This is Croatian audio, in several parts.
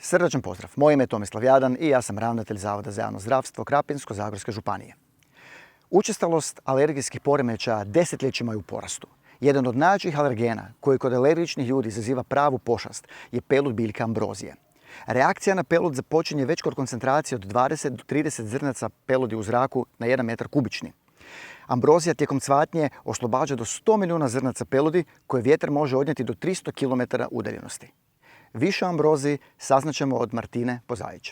Srdačan pozdrav. Moje ime je Tomislav Jadan i ja sam ravnatelj Zavoda za javno zdravstvo Krapinsko-zagorske županije. Učestalost alergijskih poremećaja desetljećima je u porastu. Jedan od najjačih alergena koji kod alergičnih ljudi izaziva pravu pošast je pelud biljke ambrozije. Reakcija na pelud započinje već kod koncentracije od 20 do 30 zrnaca peludi u zraku na 1 metar kubični. Ambrozija tijekom cvatnje oslobađa do 100 milijuna zrnaca peludi koje vjetar može odnijeti do 300 km udaljenosti. Više o ambroziji saznaćemo od Martine Pozajić.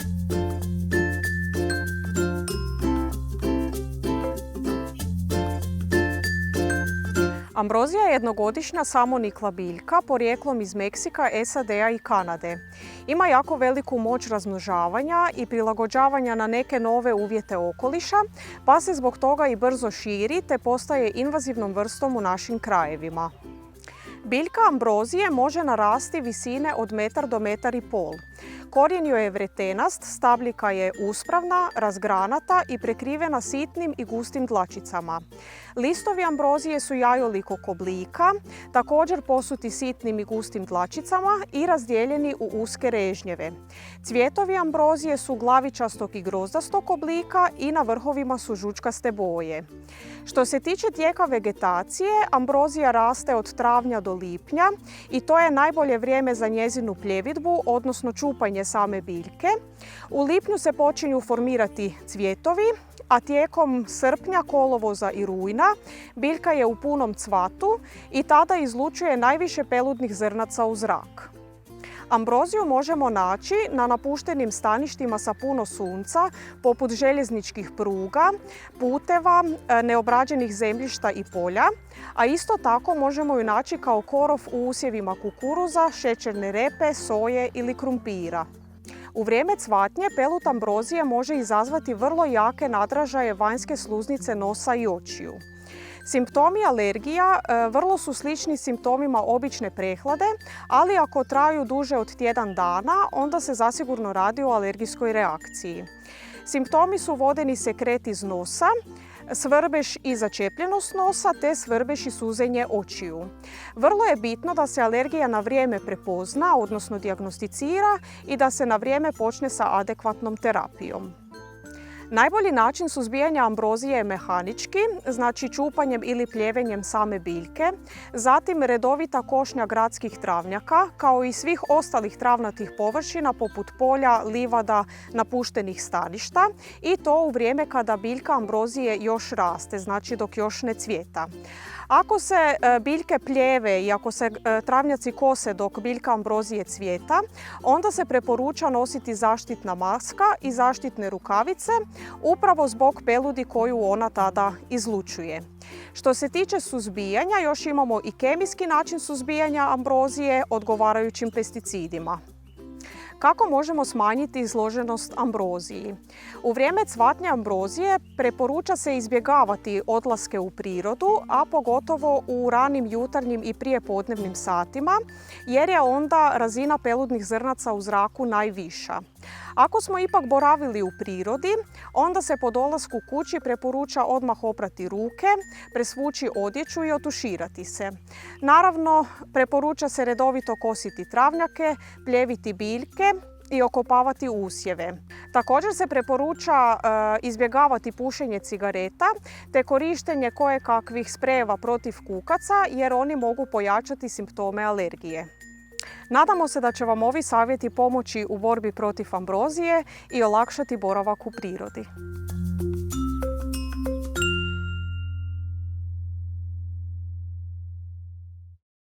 Ambrozija je jednogodišnja samonikla biljka porijeklom iz Meksika, SAD-a i Kanade. Ima jako veliku moć razmnožavanja i prilagođavanja na neke nove uvjete okoliša, pa se zbog toga i brzo širi te postaje invazivnom vrstom u našim krajevima. Biljka ambrozije može narasti visine od 1 do 1,5 m. Korijen joj je vretenast, stabljika je uspravna, razgranata i prekrivena sitnim i gustim dlačicama. Listovi ambrozije su jajolikog oblika, također posuti sitnim i gustim dlačicama i razdijeljeni u uske režnjeve. Cvjetovi ambrozije su glavičastog i grozdastog oblika i na vrhovima su žučkaste boje. Što se tiče tijeka vegetacije, ambrozija raste od travnja do lipnja i to je najbolje vrijeme za njezinu pljevidbu, odnosno čupanje same biljke. U lipnju se počinju formirati cvjetovi, a tijekom srpnja, kolovoza i rujna biljka je u punom cvatu i tada izlučuje najviše peludnih zrnaca u zrak. Ambroziju možemo naći na napuštenim staništima sa puno sunca, poput željezničkih pruga, puteva, neobrađenih zemljišta i polja, a isto tako možemo ju naći kao korov u usjevima kukuruza, šećerne repe, soje ili krumpira. U vrijeme cvatnje pelud ambrozije može izazvati vrlo jake nadražaje vanjske sluznice nosa i očiju. Simptomi alergija vrlo su slični simptomima obične prehlade, ali ako traju duže od tjedan dana, onda se zasigurno radi o alergijskoj reakciji. Simptomi su vodeni sekret iz nosa, svrbež i začepljenost nosa te svrbež i suzenje očiju. Vrlo je bitno da se alergija na vrijeme prepozna, odnosno dijagnosticira i da se na vrijeme počne sa adekvatnom terapijom. Najbolji način suzbijanja ambrozije je mehanički, znači čupanjem ili pljevenjem same biljke, zatim redovita košnja gradskih travnjaka, kao i svih ostalih travnatih površina poput polja, livada, napuštenih staništa i to u vrijeme kada biljka ambrozije još raste, znači dok još ne cvijeta. Ako se biljke pljeve i ako se travnjaci kose dok biljka ambrozije cvijeta, onda se preporuča nositi zaštitna maska i zaštitne rukavice, upravo zbog peludi koju ona tada izlučuje. Što se tiče suzbijanja, još imamo i kemijski način suzbijanja ambrozije odgovarajućim pesticidima. Kako možemo smanjiti izloženost ambroziji? U vrijeme cvatnje ambrozije preporuča se izbjegavati odlaske u prirodu, a pogotovo u ranim jutarnjim i prijepodnevnim satima, jer je onda razina peludnih zrnaca u zraku najviša. Ako smo ipak boravili u prirodi, onda se po dolasku kući preporuča odmah oprati ruke, presvući odjeću i otuširati se. Naravno, preporuča se redovito kositi travnjake, pljeviti biljke i okopavati usjeve. Također se preporuča izbjegavati pušenje cigareta te korištenje kojekakvih sprejeva protiv kukaca jer oni mogu pojačati simptome alergije. Nadamo se da će vam ovi savjeti pomoći u borbi protiv ambrozije i olakšati boravak u prirodi.